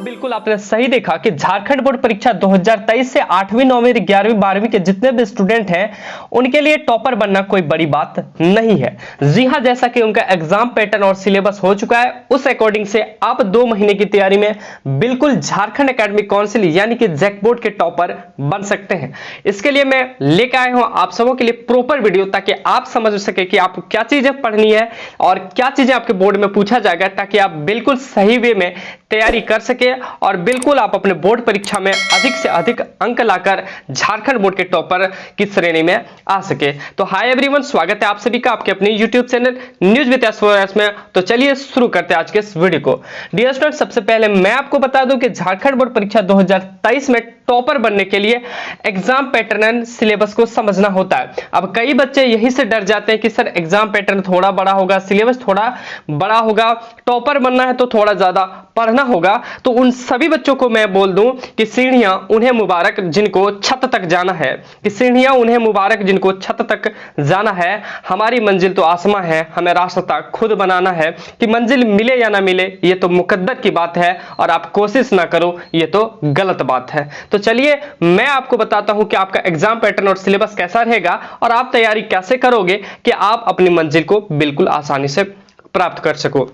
बिल्कुल आपने सही देखा कि झारखंड बोर्ड परीक्षा 2023 से 8वीं 9वीं 11वीं 12वीं के जितने भी स्टूडेंट हैं उनके लिए टॉपर बनना कोई बड़ी बात नहीं है। जी हां, जैसा कि उनका एग्जाम पैटर्न और सिलेबस हो चुका है उस अकॉर्डिंग से आप 2 महीने की तैयारी में बिल्कुल झारखंड एकेडमिक काउंसिल यानी कि जैक बोर्ड के टॉपर बन सकते हैं। इसके लिए मैं लेकर आया हूं आप सबों के लिए प्रॉपर वीडियो, ताकि आप समझ सके कि आपको क्या चीजें पढ़नी है और क्या चीजें आपके बोर्ड में पूछा जाएगा, ताकि आप बिल्कुल सही वे में तैयारी कर सके और बिल्कुल आप अपने बोर्ड परीक्षा में अधिक से अधिक अंक लाकर झारखंड बोर्ड के टॉपर की श्रेणी में आ सके। तो हाय एवरीवन, स्वागत है आप सभी का आपके अपने YouTube channel news with S में। तो चलिए शुरू करते हैं आज के इस वीडियो को। डियर स्टूडेंट, सबसे पहले मैं आपको बता दूं कि झारखंड बोर्ड परीक्षा 2023 में टॉपर बनने के लिए एग्जाम पैटर्न एंड सिलेबस को समझना होता है। अब कई बच्चे यही से डर जाते हैं कि सर एग्जाम पैटर्न थोड़ा बड़ा होगा, सिलेबस थोड़ा बड़ा होगा, टॉपर बनना है तो थोड़ा ज्यादा पढ़ना होगा। तो उन सभी बच्चों को मैं बोल दूं कि सीढ़ियां उन्हें मुबारक जिनको छत तक जाना है, कि सीढ़ियां उन्हें मुबारक जिनको छत तक जाना है। हमारी मंजिल तो आसमां है, हमें रास्ता खुद बनाना है। कि मंजिल मिले या ना मिले ये तो मुकद्दर की बात है, और आप कोशिश ना करो ये तो गलत बात है। तो चलिए मैं आपको बताता हूं कि आपका एग्जाम पैटर्न और सिलेबस कैसा रहेगा और आप तैयारी कैसे करोगे कि आप अपनी मंजिल को बिल्कुल आसानी से प्राप्त कर सको।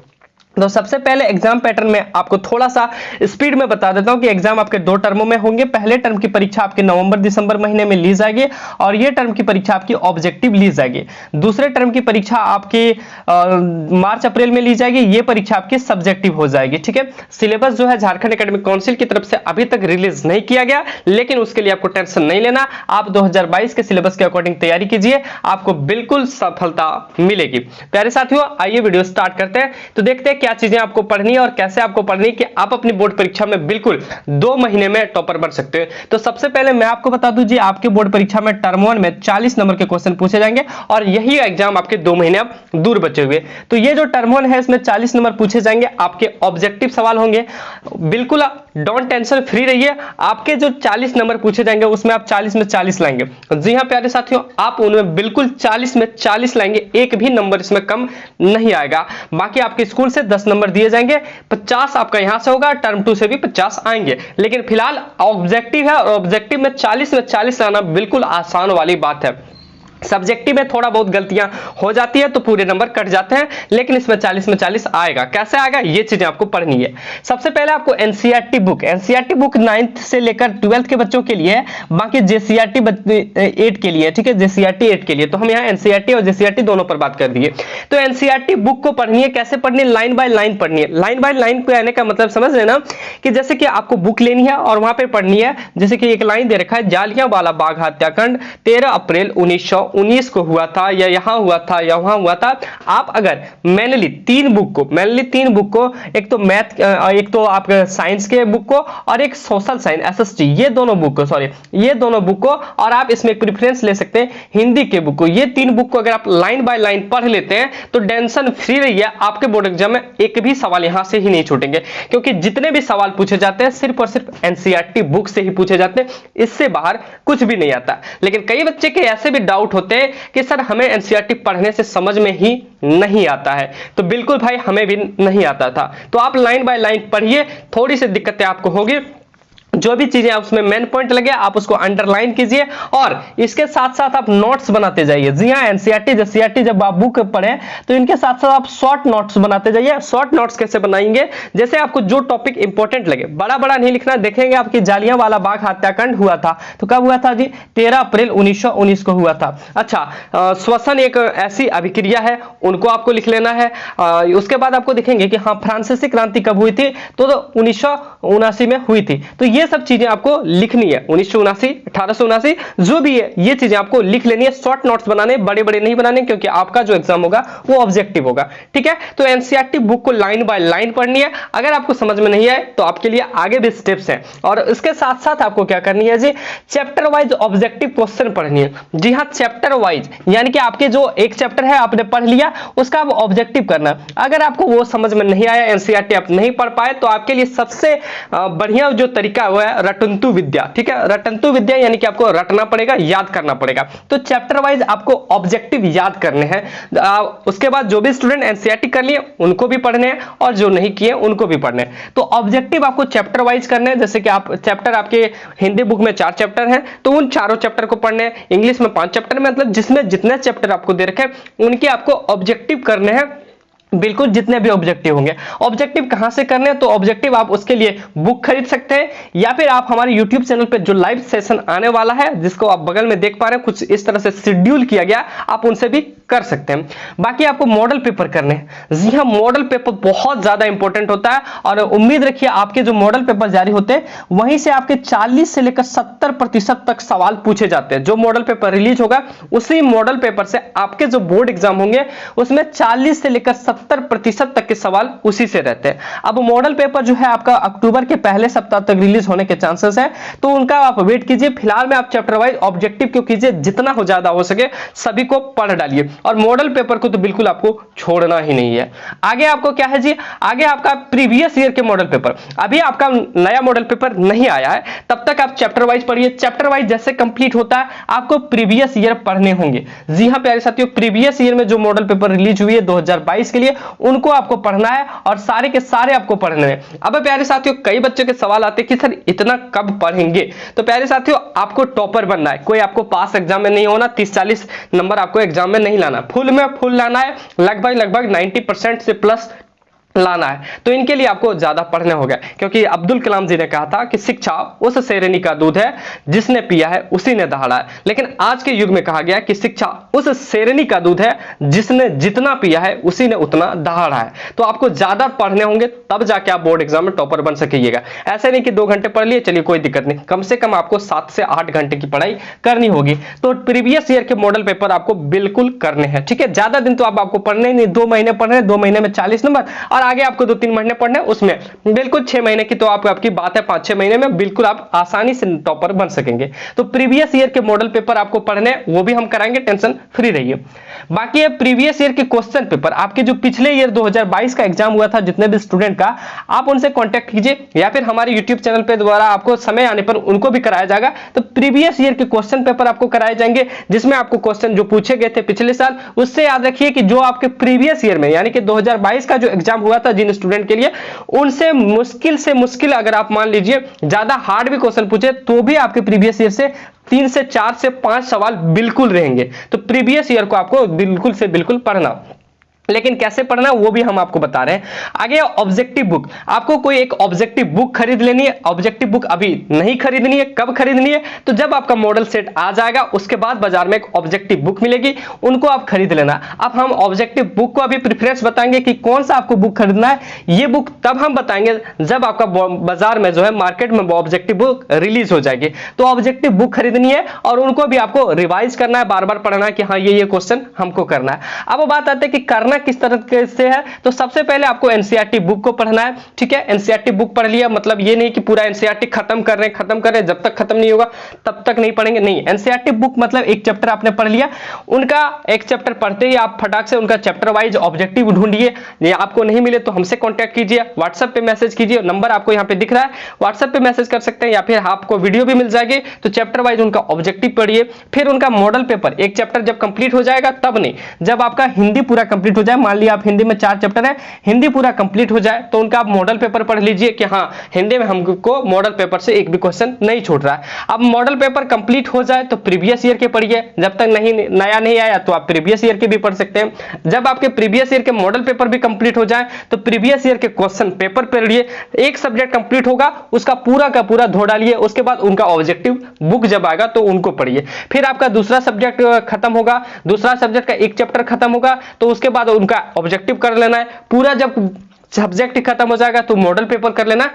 तो सबसे पहले एग्जाम पैटर्न में आपको थोड़ा सा स्पीड में बता देता हूं कि एग्जाम आपके 2 टर्मों में होंगे। पहले टर्म की परीक्षा आपके नवंबर दिसंबर महीने में ली जाएगी और ये टर्म की परीक्षा आपकी ऑब्जेक्टिव ली जाएगी। दूसरे टर्म की परीक्षा आपकी मार्च अप्रैल में ली जाएगी, ये परीक्षा आपकी सब्जेक्टिव हो जाएगी। ठीक है, सिलेबस जो है झारखंड एकेडमिक काउंसिल की तरफ से अभी तक रिलीज नहीं किया गया, लेकिन उसके लिए आपको टेंशन नहीं लेना। आप 2022 के सिलेबस के अकॉर्डिंग तैयारी कीजिए, आपको बिल्कुल सफलता मिलेगी। प्यारे साथियों, आइए वीडियो स्टार्ट करते हैं। तो देखते हैं क्या चीजें आपको पढ़नी है और कैसे आपको पढ़नी है कि आप अपनी बोर्ड परीक्षा में बिल्कुल 2 महीने में टॉपर बन सकते हैं। तो सबसे पहले मैं आपको बता दूं जी, आपके बोर्ड परीक्षा में टर्म 1 में 40 नंबर के क्वेश्चन पूछे जाएंगे और यही एग्जाम आपके 2 महीने अब दूर बचे हुए। तो ये जो टर्म 1 है इसमें 40 नंबर पूछे जाएंगे, आपके ऑब्जेक्टिव सवाल होंगे। बिल्कुल डोंट टेंशन, फ्री रहिए। आपके जो 40 नंबर पूछे जाएंगे उसमें आप 40 में 40 लाएंगे। जी हां प्यारे साथियों, आप उनमें बिल्कुल 40 में 40 लाएंगे, एक भी नंबर इसमें कम नहीं आएगा। बाकी आपके स्कूल से 10 नंबर दिए जाएंगे, 50 आपका यहां से होगा, टर्म 2 से भी 50 आएंगे। लेकिन फिलहाल ऑब्जेक्टिव है और ऑब्जेक्टिव में 40 लाना बिल्कुल आसान वाली बात है। सब्जेक्टिव में थोड़ा बहुत गलतियां हो जाती है तो पूरे नंबर कट जाते हैं, लेकिन इसमें 40 में 40 आएगा। कैसे आएगा ये चीजें आपको पढ़नी है। सबसे पहले आपको एनसीईआरटी बुक 9th से लेकर 12th के बच्चों के लिए है, बाकी जेसीईआरटी 8 के लिए। ठीक है, जेसीईआरटी 8 के लिए। तो हम यहाँ एनसीईआरटी और जेसीईआरटी दोनों पर बात कर दिए। तो एनसीईआरटी बुक को पढ़नी है, कैसे पढ़नी है? लाइन बाय लाइन पढ़नी है। लाइन बाय लाइन को आने का मतलब समझ लेना कि जैसे कि आपको बुक लेनी है और वहां पर पढ़नी है। जैसे कि एक लाइन दे रखा है, जालियांवाला बाग हत्याकांड 13 अप्रैल 1919 को हुआ था, या यहां हुआ था, या वहां हुआ था। आप अगर मैनली 3 बुक को एक तो मैथ, एक तो आपके साइंस के बुक को और एक सोशल साइंस एसएसटी, ये दोनों बुक को, और आप इसमें एक प्रेफरेंस ले सकते हैं हिंदी के बुक को। ये 3 बुक को अगर आप लाइन बाय लाइन पढ़ लेते हैं तो टेंशन फ्री रहिए, आपके बोर्ड एग्जाम में एक भी सवाल यहां से ही नहीं छूटेंगे, क्योंकि जितने भी सवाल पूछे जाते हैं सिर्फ और सिर्फ एनसीईआरटी बुक से ही पूछे जाते हैं, इससे बाहर कुछ भी नहीं आता। लेकिन कई बच्चे के ऐसे भी डाउट होते हैं कि सर हमें एनसीईआरटी पढ़ने से समझ में ही नहीं आता है। तो बिल्कुल भाई, हमें भी नहीं आता था। तो आप लाइन बाय लाइन पढ़िए, थोड़ी सी दिक्कतें आपको होगी। जो भी चीजें उसमें मेन पॉइंट लगे आप उसको अंडरलाइन कीजिए और इसके साथ साथ आप नोट्स बनाते जाइए। जी हां, एनसीईआरटी जेसीईआरटी जब आप बुक पढ़ें तो इनके साथ साथ आप शॉर्ट नोट्स बनाते जाइए। शॉर्ट नोट्स कैसे बनाएंगे? जैसे आपको जो टॉपिक इंपॉर्टेंट लगे, बड़ा बड़ा नहीं लिखना। देखेंगे आपकी जालियांवाला बाग हत्याकांड हुआ था, तो कब हुआ था जी? 13 अप्रैल 1919 को हुआ था। अच्छा, श्वसन एक ऐसी अभिक्रिया है, उनको आपको लिख लेना है। उसके बाद आपको दिखेंगे कि हाँ, फ्रांसीसी क्रांति कब हुई थी? तो 1979 में हुई थी। तो ये सब चीजें आपको लिखनी है। 1979, 1879, जो भी है ये चीजें आपको लिख लेनी है। शॉर्ट नोट्स बनाने, बड़े बड़े नहीं बनाने, क्योंकि आपका जो एग्जाम होगा वो ऑब्जेक्टिव होगा। ठीक है, तो एनसीईआरटी बुक को लाइन बाय लाइन पढ़नी है। अगर आपको समझ में नहीं आए तो आपके लिए आगे भी स्टेप्स हैं, और इसके साथ साथ आपको क्या करनी है जी? चैप्टर वाइज ऑब्जेक्टिव क्वेश्चन पढ़नी है। जी हाँ, चैप्टर वाइज, यानी कि आपके जो एक चैप्टर है आपने पढ़ लिया, उसका आप ऑब्जेक्टिव करना। अगर आपको वो समझ में नहीं आया, एनसीईआरटी आप नहीं पढ़ पाए, तो आपके लिए सबसे बढ़िया जो तरीका वो है रटंतु विद्या। ठीक है, रटंतु विद्या यानी कि आपको रटना पड़ेगा, याद करना पड़ेगा। तो चैप्टर वाइज आपको ऑब्जेक्टिव याद करने हैं। उसके बाद जो भी स्टूडेंट एनसीईआरटी कर लिए उनको भी पढ़ने हैं और जो नहीं किए उनको भी पढ़ने हैं। तो ऑब्जेक्टिव आपको चैप्टर वाइज करने हैं। जैसे कि आप चैप्टर, आपके हिंदी बुक में 4 चैप्टर हैं तो उन चारों चैप्टर को पढ़ने हैं। इंग्लिश में 5 चैप्टर, मतलब जिसमें जितने चैप्टर आपको दे रखे उनके आपको ऑब्जेक्टिव करने हैं। बिल्कुल जितने भी ऑब्जेक्टिव होंगे। ऑब्जेक्टिव कहां से करने हैं? तो ऑब्जेक्टिव आप उसके लिए बुक खरीद सकते हैं या फिर आप हमारे YouTube चैनल पे जो लाइव सेशन आने वाला है, जिसको आप बगल में देख पा रहे हैं, कुछ इस तरह से शेड्यूल किया गया, आप उनसे भी कर सकते हैं। बाकी आपको मॉडल पेपर करने हैं। जी हाँ, मॉडल पेपर बहुत ज्यादा इंपॉर्टेंट होता है और उम्मीद रखिए आपके जो मॉडल पेपर जारी होते हैं वहीं से आपके 40 से लेकर 70% तक सवाल पूछे जाते हैं। जो मॉडल पेपर रिलीज होगा उसी मॉडल पेपर से आपके जो बोर्ड एग्जाम होंगे उसमें 40 से लेकर 70% तक के सवाल उसी से रहते हैं। अब मॉडल पेपर जो है आपका अक्टूबर के पहले सप्ताह तक रिलीज होने के चांसेस है, तो उनका आप वेट कीजिए। फिलहाल में आप चैप्टर वाइज ऑब्जेक्टिव क्यों कीजिए, जितना हो ज्यादा हो सके सभी को पढ़ डालिए और मॉडल पेपर को तो बिल्कुल आपको छोड़ना ही नहीं है। आगे आपको क्या है जी, आगे आपका प्रीवियस ईयर के मॉडल पेपर। अभी आपका नया मॉडल पेपर नहीं आया है, तब तक आप चैप्टर वाइज पढ़िए। चैप्टर वाइज जैसे कंप्लीट होता है आपको प्रीवियस ईयर पढ़ने होंगे। जी हां प्यारे साथियों, प्रीवियस ईयर में जो मॉडल पेपर रिलीज हुई है 2022 के लिए उनको आपको पढ़ना है और सारे के सारे आपको पढ़ने हैं। अब प्यारे साथियों कई बच्चों के सवाल आते हैं कि सर इतना कब पढ़ेंगे? तो प्यारे साथियों आपको टॉपर बनना है, कोई आपको पास एग्जाम में नहीं होना, 30-40 नंबर आपको एग्जाम में नहीं लाना, फुल में फुल लाना है, लगभग 90% से प्लस लाना है। तो इनके लिए आपको ज्यादा पढ़ना होगा, क्योंकि अब्दुल कलाम जी ने कहा था कि शिक्षा उस शेरनी का दूध है जिसने पिया है उसी ने दहाड़ा है। लेकिन आज के युग में कहा गया कि शिक्षा उस शेरनी का दूध है जिसने जितना पिया है उसी ने उतना दहाड़ा है। तो आपको ज्यादा पढ़ने होंगे तब जाके आप बोर्ड एग्जाम में टॉपर बन सकेगा। ऐसे नहीं कि 2 घंटे पढ़ लिए चलिए कोई दिक्कत नहीं, कम से कम आपको 7 से 8 घंटे की पढ़ाई करनी होगी। तो प्रीवियस ईयर के मॉडल पेपर आपको बिल्कुल करने हैं। ठीक है, ज्यादा दिन तो आपको पढ़ने नहीं, 2 महीने पढ़ रहे हैं, 2 महीने में 40 नंबर और आगे आपको 2-3 महीने पढ़ने, उसमें बिल्कुल 6 महीने की तो आपकी बात है, 5-6 महीने में बिल्कुल आप आसानी से टॉपर बन सकेंगे। तो प्रीवियस ईयर के मॉडल पेपर आपको पढ़ने वो भी हम कराएंगे, टेंशन फ्री रहिए। बाकी है प्रीवियस ईयर के क्वेश्चन पेपर, आपके जो पिछले ईयर 2022 का एग्जाम हुआ था जितने भी स्टूडेंट का, आप उनसे कांटेक्ट कीजिए या फिर हमारे यूट्यूब चैनल पे द्वारा आपको समय आने पर उनको भी कराया जाएगा। तो प्रीवियस ईयर के क्वेश्चन पेपर आपको कराए जाएंगे जिसमें आपको क्वेश्चन जो पूछे गए थे पिछले साल उससे याद रखिए कि जो आपके प्रीवियस ईयर में यानी कि 2022 का जो एग्जाम हुआ था जिन स्टूडेंट के लिए, उनसे मुश्किल से मुश्किल अगर आप मान लीजिए ज्यादा हार्ड भी क्वेश्चन पूछे तो भी आपके प्रीवियस ईयर से 3 से 4 से 5 सवाल बिल्कुल रहेंगे। तो प्रीवियस ईयर को आपको बिल्कुल से बिल्कुल पढ़ना, लेकिन कैसे पढ़ना वो भी हम आपको बता रहे हैं। आगे ऑब्जेक्टिव बुक, आपको कोई एक ऑब्जेक्टिव बुक खरीद लेनी है। ऑब्जेक्टिव बुक अभी नहीं खरीदनी है, कब खरीदनी है? तो जब आपका मॉडल सेट आ जाएगा उसके बाद बाजार में एक ऑब्जेक्टिव बुक मिलेगी, उनको आप खरीद लेना। अब हम ऑब्जेक्टिव बुक को अभी प्रेफरेंस बताएंगे कि कौन सा आपको बुक खरीदना है, ये बुक तब हम बताएंगे जब आपका बाजार में जो है मार्केट में ऑब्जेक्टिव बुक रिलीज हो जाएगी। तो ऑब्जेक्टिव बुक खरीदनी है और उनको भी आपको रिवाइज करना है, बार बार पढ़ना है कि हाँ ये क्वेश्चन हमको करना है। अब बात आती है कि करना किस तरह से है। तो सबसे पहले आपको एनसीईआरटी बुक को पढ़ना है। ठीक है, एनसीईआरटी बुक पढ़ लिया मतलब ये नहीं कि पूरा एनसीईआरटी खत्म कर रहे हैं, जब तक खत्म नहीं होगा तब तक नहीं पढ़ेंगे, नहीं। एनसीईआरटी बुक मतलब एक चैप्टर आपने पढ़ लिया, उनका एक चैप्टर पढ़ते ही आप फटाक से उनका चैप्टर वाइज ऑब्जेक्टिव ढूंढिए। ये आपको नहीं मिले तो हमसे कॉन्टैक्ट कीजिए, व्हाट्सएप पे मैसेज कीजिए, नंबर आपको यहाँ पे दिख रहा है, व्हाट्सएप पे मैसेज कर सकते हैं या फिर आपको वीडियो भी मिल जाएगी। तो चैप्टर वाइज उनका ऑब्जेक्टिव पढ़िए, फिर उनका मॉडल पेपर एक चैप्टर जब कंप्लीट हो जाएगा तब नहीं, जब आपका हिंदी पूरा कंप्लीट हो जाए, मान लिया आप हिंदी में 4 चैप्टर है, हिंदी पूरा कंप्लीट हो जाए तो उनका आप मॉडल पेपर पढ़ लीजिए कि हाँ हिंदी में हमको मॉडल पेपर से एक भी क्वेश्चन नहीं छूट रहा है। अब मॉडल पेपर कंप्लीट हो जाए तो प्रीवियस ईयर के पढ़िए, जब तक नया नहीं आया तो आप प्रीवियस ईयर के भी पढ़ सकते हैं। जब आपके प्रीवियस ईयर के मॉडल पेपर भी कंप्लीट हो जाए तो प्रीवियस ईयर के क्वेश्चन पेपर पढ़िए। एक सब्जेक्ट कंप्लीट होगा उसका पूरा का पूरा धो डालिए, उसके बाद उनका ऑब्जेक्टिव बुक जब आएगा तो उनको पढ़िए। फिर आपका दूसरा सब्जेक्ट खत्म होगा, दूसरा सब्जेक्ट का एक चैप्टर खत्म होगा तो उसके बाद उनका ऑब्जेक्टिव कर लेना है। पूरा जब सब्जेक्ट खत्म हो जाएगा तो मॉडल पेपर कर लेना।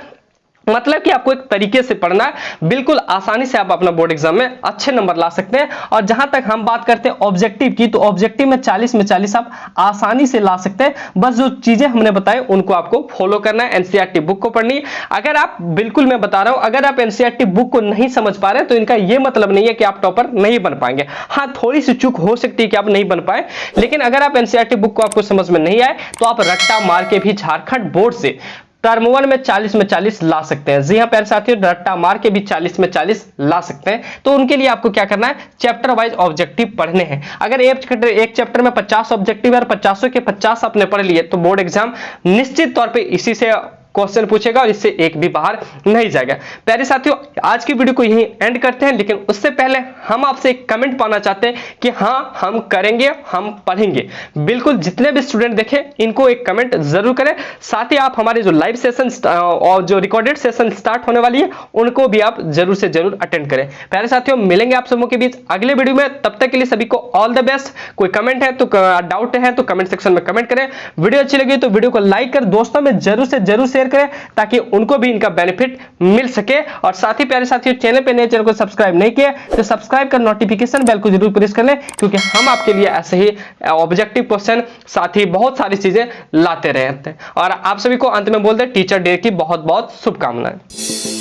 मतलब कि आपको एक तरीके से पढ़ना है, बिल्कुल आसानी से आप अपना बोर्ड एग्जाम में अच्छे नंबर ला सकते हैं। और जहां तक हम बात करते हैं ऑब्जेक्टिव की, तो ऑब्जेक्टिव में 40 में 40 आप आसानी से ला सकते हैं। बस जो चीजें हमने बताई उनको आपको फॉलो करना है। एनसीईआरटी बुक को पढ़नी है। अगर आप, बिल्कुल मैं बता रहा हूं, अगर आप एनसीईआरटी बुक को नहीं समझ पा रहे हैं तो इनका यह मतलब नहीं है कि आप टॉपर नहीं बन पाएंगे। हाँ थोड़ी सी चूक हो सकती है कि आप नहीं बन पाए, लेकिन अगर आप एनसीईआरटी बुक को आपको समझ में नहीं आए तो आप रट्टा मार के भी झारखंड बोर्ड से टर्म 1 में 40 में 40 ला सकते हैं। जी हाँ प्यारे साथियों, रट्टा मार के भी 40 में 40 ला सकते हैं। तो उनके लिए आपको क्या करना है, चैप्टर वाइज ऑब्जेक्टिव पढ़ने हैं। अगर एक चैप्टर में 50 ऑब्जेक्टिव है और 50 के 50 आपने पढ़ लिए तो बोर्ड एग्जाम निश्चित तौर पर इसी से क्वेश्चन पूछेगा और इससे एक भी बाहर नहीं जाएगा। प्यारे साथियों, आज की वीडियो को यहीं एंड करते हैं, लेकिन उससे पहले हम आपसे एक कमेंट पाना चाहते हैं कि हाँ हम करेंगे, हम पढ़ेंगे। बिल्कुल, जितने भी स्टूडेंट देखें इनको एक कमेंट जरूर करें। साथ ही आप हमारे जो लाइव सेशन और जो रिकॉर्डेड सेशन स्टार्ट होने वाली है उनको भी आप जरूर से जरूर अटेंड करें। प्यारे साथियों, मिलेंगे आप सबों के बीच अगले वीडियो में। तब तक के लिए सभी को ऑल द बेस्ट। कोई कमेंट है तो डाउट है तो कमेंट सेक्शन में कमेंट करें। वीडियो अच्छी लगी तो वीडियो को लाइक कर दोस्तों में जरूर से जरूर शेयर करें ताकि उनको भी इनका बेनिफिट मिल सके। और साथ ही प्यारे साथियों, चैनल पे नए, चैनल को सब्सक्राइब नहीं किया तो सब्सक्राइब कर नोटिफिकेशन बेल को जरूर प्रेस कर लें, क्योंकि हम आपके लिए ऐसे ही ऑब्जेक्टिव क्वेश्चन साथ ही बहुत सारी चीजें लाते रहते हैं। और आप सभी को अंत में बोल दें टीचर डे की बहुत बहुत शुभकामनाएं।